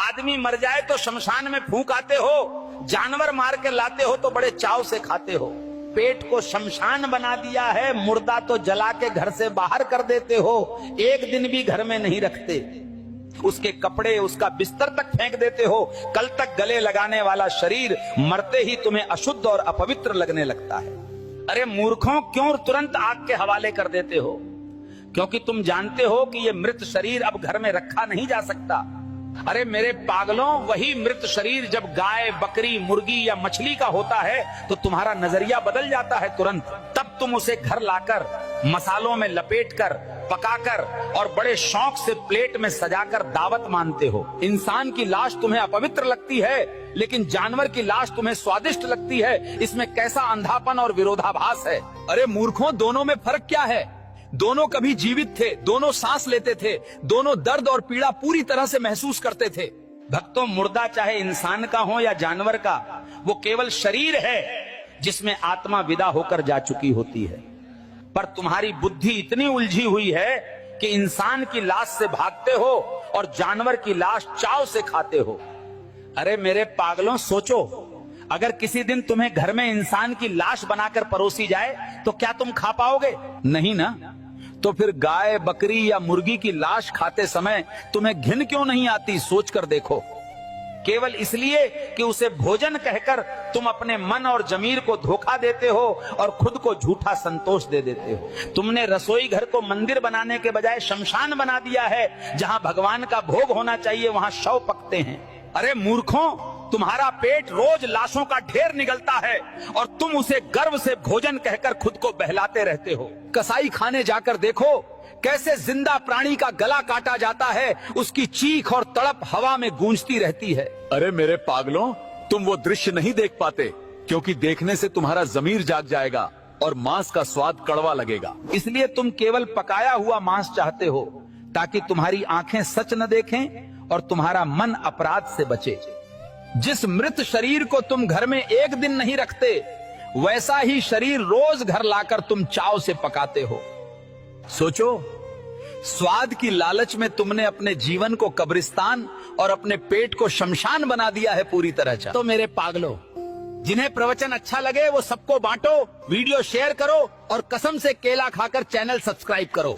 आदमी मर जाए तो शमशान में फूंक आते हो, जानवर मार के लाते हो तो बड़े चाव से खाते हो। पेट को शमशान बना दिया है, मुर्दा तो जला के घर से बाहर कर देते हो, एक दिन भी घर में नहीं रखते। उसके कपड़े, उसका बिस्तर तक फेंक देते हो। कल तक गले लगाने वाला शरीर मरते ही तुम्हें अशुद्ध और अपवित्र लगने लगता है। अरे मूर्खों, क्यों तुरंत आग के हवाले कर देते हो? क्योंकि तुम जानते हो कि यह मृत शरीर अब घर में रखा नहीं जा सकता। अरे मेरे पागलों, वही मृत शरीर जब गाय, बकरी, मुर्गी या मछली का होता है तो तुम्हारा नजरिया बदल जाता है तुरंत। तब तुम उसे घर लाकर मसालों में लपेटकर, पकाकर और बड़े शौक से प्लेट में सजाकर दावत मानते हो। इंसान की लाश तुम्हें अपवित्र लगती है, लेकिन जानवर की लाश तुम्हें स्वादिष्ट लगती है। इसमें कैसा अंधापन और विरोधाभास है। अरे मूर्खों, दोनों में फर्क क्या है? दोनों कभी जीवित थे, दोनों सांस लेते थे, दोनों दर्द और पीड़ा पूरी तरह से महसूस करते थे। भक्तों, मुर्दा चाहे इंसान का हो या जानवर का, वो केवल शरीर है जिसमें आत्मा विदा होकर जा चुकी होती है। पर तुम्हारी बुद्धि इतनी उलझी हुई है कि इंसान की लाश से भागते हो और जानवर की लाश चाव से खाते हो। अरे मेरे पागलों, सोचो, अगर किसी दिन तुम्हें घर में इंसान की लाश बनाकर परोसी जाए तो क्या तुम खा पाओगे? नहीं ना। तो फिर गाय, बकरी या मुर्गी की लाश खाते समय तुम्हें घिन क्यों नहीं आती? सोच कर देखो। केवल इसलिए कि उसे भोजन कहकर तुम अपने मन और जमीर को धोखा देते हो और खुद को झूठा संतोष दे देते हो। तुमने रसोई घर को मंदिर बनाने के बजाय शमशान बना दिया है। जहां भगवान का भोग होना चाहिए वहां शव पकते हैं। अरे मूर्खों, तुम्हारा पेट रोज लाशों का ढेर निगलता है और तुम उसे गर्व से भोजन कहकर खुद को बहलाते रहते हो। कसाई खाने जाकर देखो कैसे जिंदा प्राणी का गला काटा जाता है, उसकी चीख और तड़प हवा में गूंजती रहती है। अरे मेरे पागलों, तुम वो दृश्य नहीं देख पाते क्योंकि देखने से तुम्हारा जमीर जाग जाएगा और मांस का स्वाद कड़वा लगेगा। इसलिए तुम केवल पकाया हुआ मांस चाहते हो ताकि तुम्हारी आंखें सच न देखें और तुम्हारा मन अपराध से बचे। जिस मृत शरीर को तुम घर में एक दिन नहीं रखते, वैसा ही शरीर रोज घर लाकर तुम चाव से पकाते हो। सोचो, स्वाद की लालच में तुमने अपने जीवन को कब्रिस्तान और अपने पेट को शमशान बना दिया है पूरी तरह। तो मेरे पागलों, जिन्हें प्रवचन अच्छा लगे वो सबको बांटो, वीडियो शेयर करो और कसम से केला खाकर चैनल सब्सक्राइब करो।